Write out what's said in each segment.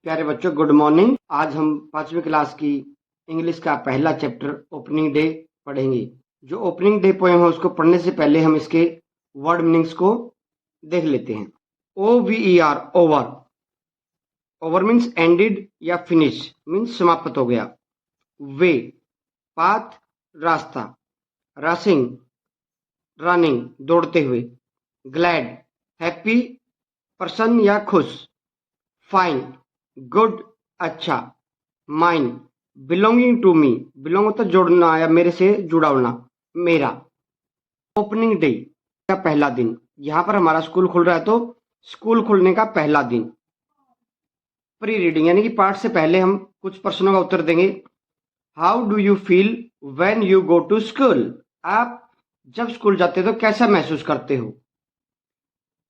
प्यारे बच्चों, good morning. आज हम 5वीं क्लास की इंग्लिश का पहला चैप्टर ओपनिंग डे पढ़ेंगे। जो ओपनिंग डे पोएम है उसको पढ़ने से पहले हम इसके वर्ड मीनिंग्स को देख लेते हैं। OVER, over. Over means ended या फिनिश, मीन्स समाप्त हो गया। वे, पाथ, रास्ता। रसिंग, रनिंग, दौड़ते हुए। ग्लैड, हैप्पी, प्रसन्न या खुश। फाइन, गुड, अच्छा। Mine, belonging to me, belong होता जोड़ना या मेरे से जुड़ा होना, मेरा। ओपनिंग डे का पहला दिन, यहाँ पर हमारा स्कूल खुल रहा है तो स्कूल खुलने का पहला दिन। प्री रीडिंग यानी कि पाठ से पहले हम कुछ प्रश्नों का उत्तर देंगे। How do you feel when you go to school? आप जब स्कूल जाते हो तो कैसा महसूस करते हो?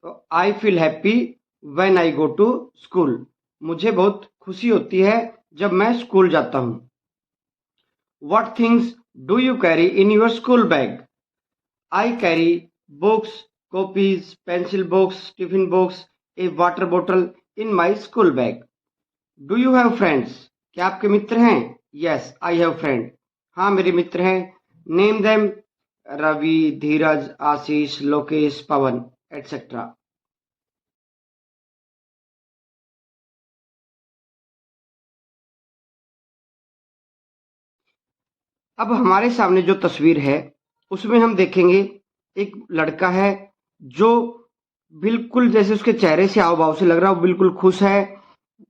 तो I feel happy when I go to school, मुझे बहुत खुशी होती है जब मैं स्कूल जाता हूँ। What things do you carry in your school bag? I carry books, copies, pencil box, tiffin box, a water bottle in my school bag. Do you have friends? क्या आपके मित्र हैं? Yes, I have friend. हाँ, मेरे मित्र हैं। Name them: Ravi, धीरज, आशीष, लोकेश, पवन, etc. अब हमारे सामने जो तस्वीर है उसमें हम देखेंगे एक लड़का है जो बिल्कुल जैसे उसके चेहरे से हाव भाव से लग रहा है वो बिल्कुल खुश है,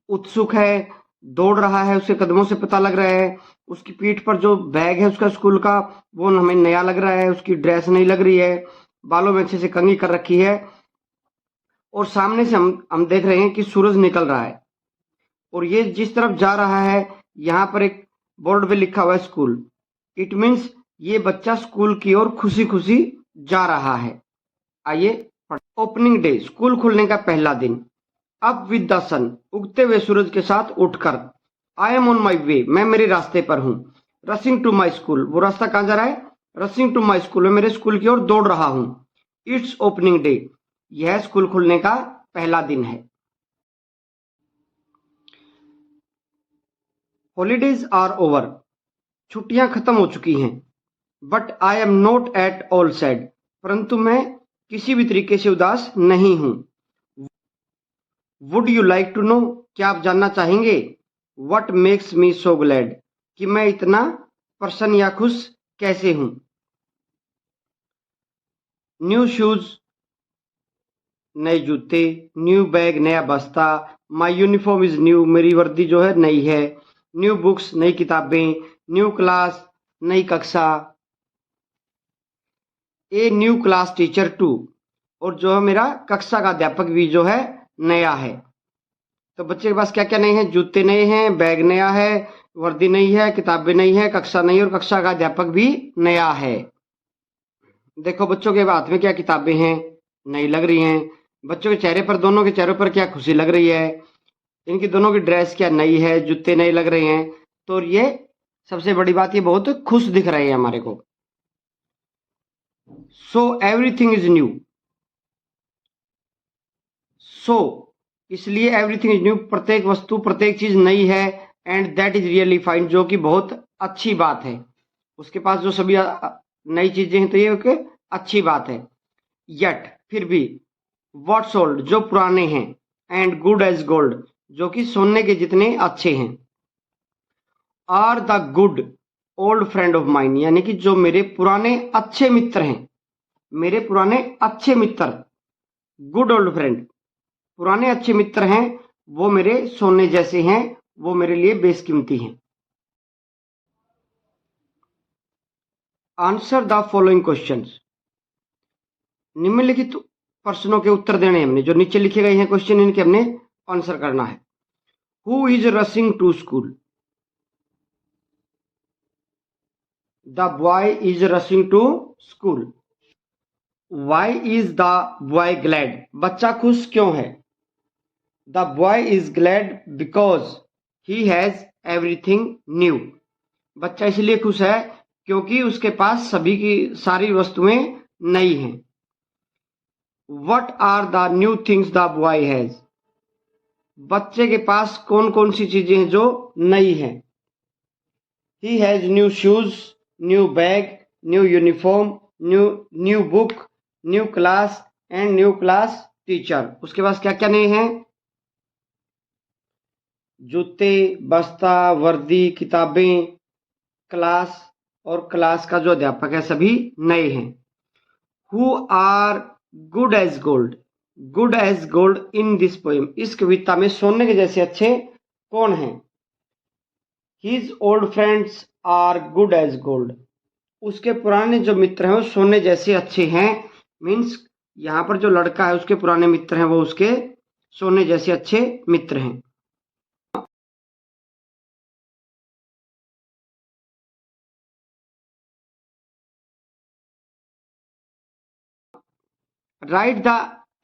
उत्सुक है, दौड़ रहा है। उसके कदमों से पता लग रहा है। उसकी पीठ पर जो बैग है उसका स्कूल का, वो हमें नया लग रहा है। उसकी ड्रेस नहीं लग रही है, बालों में अच्छे से कंघी कर रखी है। और सामने से हम देख रहे हैं कि सूरज निकल रहा है और ये जिस तरफ जा रहा है यहाँ पर एक बोर्ड पे लिखा हुआ है स्कूल। इट मीन्स ये बच्चा स्कूल की ओर खुशी खुशी जा रहा है। आइए, ओपनिंग डे, स्कूल खुलने का पहला दिन। अप विद द सन, उगते हुए सूरज के साथ उठकर। आई एम ऑन माई वे, मैं मेरे रास्ते पर हूँ। रसिंग टू माई स्कूल, वो रास्ता कहाँ जा रहा है? रसिंग टू माई स्कूल, मैं मेरे स्कूल की ओर दौड़ रहा हूँ। इट्स ओपनिंग डे, यह स्कूल खुलने का पहला दिन है। हॉलीडेज आर ओवर, छुट्टियां खत्म हो चुकी हैं। But I am not at all sad, परंतु मैं किसी भी तरीके से उदास नहीं हूं। Would you like to know, क्या आप जानना चाहेंगे? What makes me so glad, कि मैं इतना प्रसन्न या खुश कैसे हूं। न्यू शूज, नए जूते। न्यू बैग, नया बस्ता। माई यूनिफॉर्म इज न्यू, मेरी वर्दी जो है नई है। न्यू बुक्स, नई किताबें। न्यू क्लास, नई कक्षा। A new class teacher too, और जो है मेरा कक्षा का अध्यापक भी जो है नया है। तो बच्चे के पास क्या क्या नए हैं? जूते नए हैं, बैग नया है, वर्दी नई है, किताबें नई है, कक्षा नई है और कक्षा का अध्यापक भी नया है। देखो बच्चों के हाथ में क्या किताबें हैं, नई लग रही हैं। बच्चों के चेहरे पर, दोनों के चेहरों पर क्या खुशी लग रही है। इनकी दोनों की ड्रेस क्या नई है, जूते नए लग रहे हैं। तो ये सबसे बड़ी बात, ये बहुत खुश दिख रहे हैं हमारे को। सो एवरीथिंग इज न्यू, सो इसलिए एवरीथिंग इज न्यू, प्रत्येक वस्तु, प्रत्येक चीज नई है। And that is really fine, जो कि बहुत अच्छी बात है। उसके पास जो सभी नई चीजें हैं तो ये एक अच्छी बात है। यट, फिर भी। व्हाट्स ओल्ड, जो पुराने हैं। एंड गुड एज गोल्ड, जो कि सोने के जितने अच्छे हैं। Are the good old friend of mine, यानी कि जो मेरे पुराने अच्छे मित्र हैं। मेरे पुराने अच्छे मित्र, गुड ओल्ड फ्रेंड, पुराने अच्छे मित्र हैं, वो मेरे सोने जैसे हैं, वो मेरे लिए बेशकीमती हैं। आंसर द फॉलोइंग क्वेश्चंस, निम्नलिखित प्रश्नों के उत्तर देने हैं हमने। जो नीचे लिखे गए हैं क्वेश्चन, इनके हमने आंसर करना है। Who is rushing to school? The boy is rushing to school. Why is the boy glad, बच्चा खुश क्यों है? The boy is glad because he has everything new, बच्चा इसलिए खुश है क्योंकि उसके पास सभी की सारी वस्तुएं नई हैं। What are the new things the boy has? बच्चे के पास कौन कौन सी चीजें हैं जो नई हैं? He has new shoes, new bag, new uniform, new book, new class and new class teacher. उसके पास क्या क्या नए हैं? जूते, बस्ता, वर्दी, किताबें, क्लास और क्लास का जो अध्यापक है सभी नए हैं। Who are good as gold, good as gold in this poem, इस कविता में सोने के जैसे अच्छे कौन हैं? His old friends are good as gold, उसके पुराने जो मित्र हैं वो सोने जैसे अच्छे हैं। मीन्स यहाँ पर जो लड़का है उसके पुराने मित्र हैं वो उसके सोने जैसे अच्छे मित्र हैं। राइट द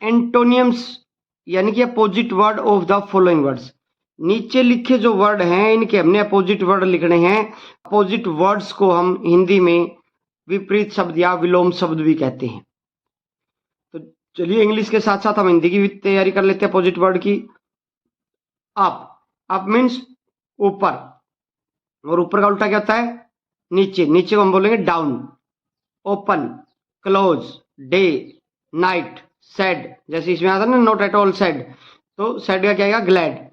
एंटोनियम्स यानी कि opposite word of the following words, नीचे लिखे जो वर्ड हैं इनके हमने अपोजिट वर्ड लिखने हैं। अपोजिट वर्ड्स को हम हिंदी में विपरीत शब्द या विलोम शब्द भी कहते हैं। तो चलिए इंग्लिश के साथ साथ हम हिंदी की भी तैयारी कर लेते हैं अपोजिट वर्ड की। अप, अप मीन्स ऊपर, और ऊपर का उल्टा क्या होता है? नीचे, नीचे को हम बोलेंगे down. Open, close, day, night, sad, जैसे इसमें आता है ना नॉट एट ऑल सैड, तो सैड का क्या आएगा? ग्लैड।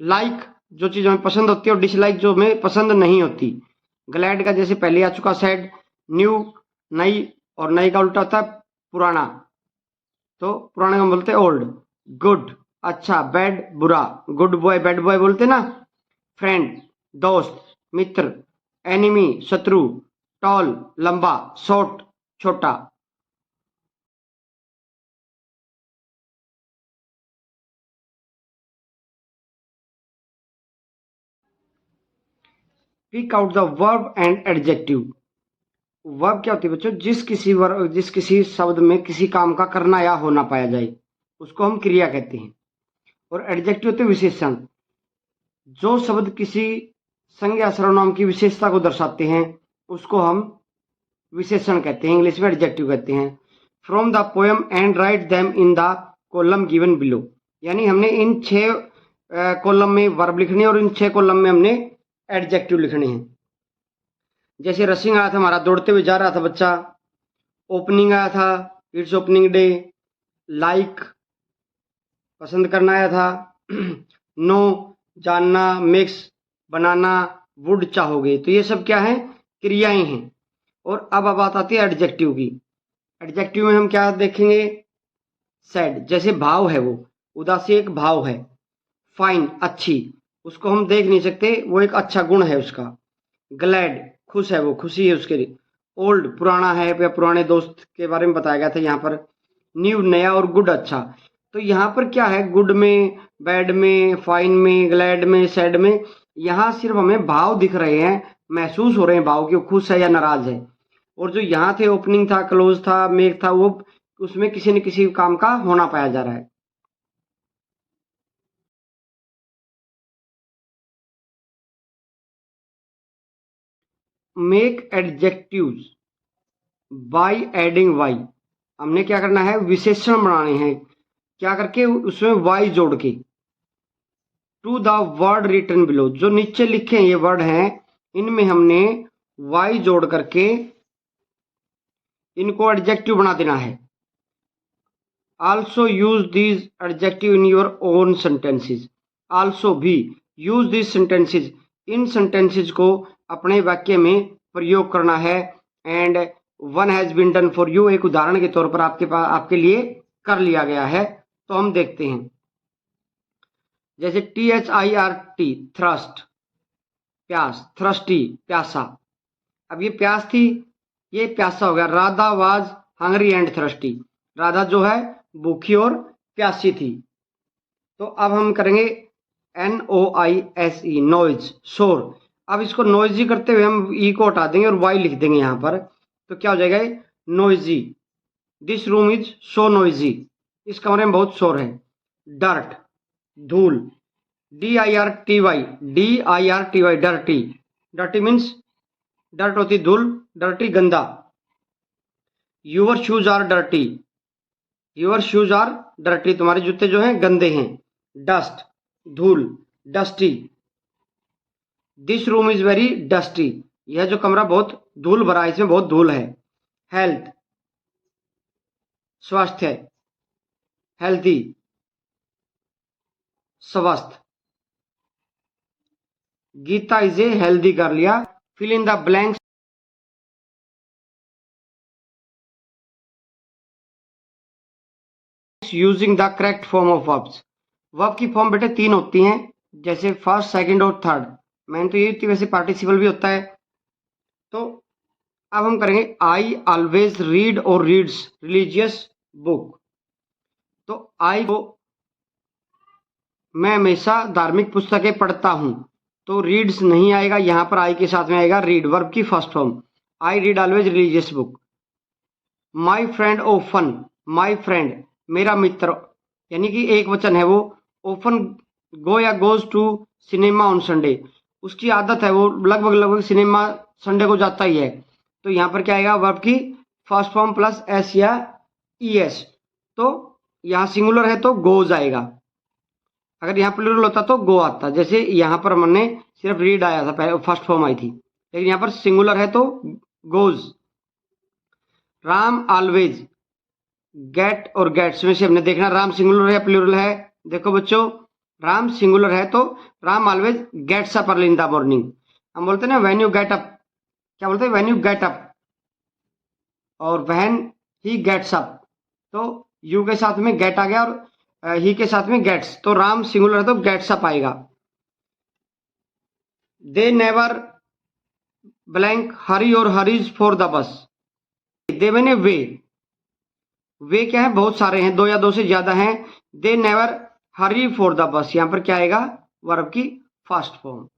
लाइक, जो चीज हमें पसंद होती है, और डिसलाइक जो हमें पसंद नहीं होती। ग्लैड का जैसे पहले आ चुका सैड। न्यू, नई, और नई का उल्टा होता है पुराना, तो पुराने को हम बोलते हैं ओल्ड। गुड, अच्छा। बैड, बुरा। गुड बॉय, बैड बॉय बोलते ना। फ्रेंड, दोस्त, मित्र। एनिमी, शत्रु। टॉल, लंबा। शॉर्ट, छोटा। Pick out the verb and adjective. Verb क्या होती है बच्चों? जिस किसी शब्द में किसी काम का करना या होना पाया जाए उसको हम क्रिया कहते हैं। और एडजेक्टिव होते हैं विशेषण, जो शब्द किसी संज्ञा सर्वनाम की विशेषता को दर्शाते हैं उसको हम विशेषण कहते हैं, इंग्लिश में एडजेक्टिव कहते हैं। From the poem and write them in the column given below, यानी हमने इन 6 कॉलम में वर्ब लिखने और इन 6 कॉलम में हमने एडजेक्टिव लिखने हैं। जैसे रसिंग आया था हमारा, दौड़ते हुए जा रहा था बच्चा। ओपनिंग आया था, इट्स ओपनिंग डे। लाइक, पसंद करना आया था। नो, जानना। Mix, banana. वुड, चाहोगे। तो ये सब क्या है? क्रियाएं हैं। और अब बात आती है एडजेक्टिव की। एडजेक्टिव में हम क्या देखेंगे? सैड, जैसे भाव है वो, उदासी एक भाव है। फाइन, अच्छी, उसको हम देख नहीं सकते, वो एक अच्छा गुण है उसका। ग्लैड, खुश है वो, खुशी है उसके लिए। ओल्ड, पुराना है या पुराने दोस्त के बारे में बताया गया था यहाँ पर। न्यू, नया। और गुड, अच्छा। तो यहाँ पर क्या है? गुड में, बैड में, फाइन में, ग्लैड में, सैड में, यहाँ सिर्फ हमें भाव दिख रहे हैं, महसूस हो रहे हैं भाव कि वो खुश है या नाराज है। और जो यहाँ थे, ओपनिंग था, क्लोज था, मेक था, वो उसमें किसी न किसी काम का होना पाया जा रहा है। Make adjectives by adding Y, हमने क्या करना है? विशेषण बनाने हैं। क्या करके? उसमें वाई जोड़ के। To the word written below, जो नीचे लिखे ये वर्ड हैं इनमें हमने वाई जोड़ करके इनको एडजेक्टिव बना देना है। Also use these adjective in your own sentences, also भी, यूज दीज सेंटेंसेस, इन सेंटेंसेस को अपने वाक्य में प्रयोग करना है। And one has been done for you, एक उदाहरण के तौर पर आपके लिए कर लिया गया है। तो हम देखते हैं, जैसे THIRT, थ्रस्ट, प्यास। थ्रस्टी, प्यासा। अब ये प्यास थी, ये प्यासा हो गया। Radha was Hungary and thirsty, Radha जो है भूखी और प्यासी थी। तो अब हम करेंगे NOISE, नॉइज, शोर। अब इसको नॉइजी करते हुए हम ई को हटा देंगे और वाई लिख देंगे यहाँ पर, तो क्या हो जाएगा? Noisy. This room is so noisy, इस कमरे में बहुत शोर है। डर्ट, धूल। DIRTY, DIRTY, dirty. Dirty means dirt होती धूल, डर्टी गंदा। Your shoes are dirty, your shoes are dirty, तुम्हारे जूते जो हैं गंदे हैं। डस्ट, धूल, dusty, this room is very dusty, यह जो कमरा बहुत धूल भरा है, इसमें बहुत धूल है। हेल्थ, स्वास्थ्य, हेल्थी, स्वस्थ। Geeta is a healthy girl, या fill in the blanks using the correct form of verbs. Verb की फॉर्म बेटे 3 होती हैं, जैसे फर्स्ट, सेकंड और थर्ड। मैंने तो ये थी, वैसे पार्टिसिपल भी होता है। तो अब हम करेंगे आई ऑलवेज रीड और रीड्स रिलीजियस बुक। तो आई को मैं हमेशा धार्मिक पुस्तकें पढ़ता हूं, तो रीड्स नहीं आएगा, यहां पर आई के साथ में आएगा रीड, वर्ब की first form. I read always religious book. My friend often, my friend मेरा मित्र, यानी कि एक वचन है वो। ओफन गो या goes to cinema on Sunday, उसकी आदत है, वो लगभग लगभग सिनेमा संडे को जाता ही है। तो यहाँ पर क्या आएगा, वर्ब की फर्स्ट फॉर्म प्लस एस या ई एस। तो यहाँ सिंगुलर है तो गोज आएगा, अगर यहाँ प्लूरल होता तो गो आता। जैसे यहाँ पर हमने सिर्फ रीड आया था, पहले फर्स्ट फॉर्म आई थी, लेकिन यहाँ पर सिंगुलर है तो गोज। राम ऑलवेज गेट और गेट्स में से हमने देखना राम सिंगुलर है या प्लूरल है। देखो बच्चों, राम सिंगुलर है तो Ram always gets up early in the morning. हम बोलते हैं ना व्हेन यू गेट अप, क्या बोलते हैं, व्हेन यू गेट अप, और व्हेन ही गेट्स अप, तो यू के साथ में गेट आ गया और ही के साथ में गेट्स, तो राम सिंगुलर है तो गेट्स अप आएगा। दे नेवर ब्लैंक हरी और हरीज फॉर द बस। दे मैंने वे क्या है, बहुत सारे हैं, 2 या 2 से ज्यादा हैं। They never Hari for the bus, यहां पर क्या आएगा, वर्ब की फर्स्ट फॉर्म।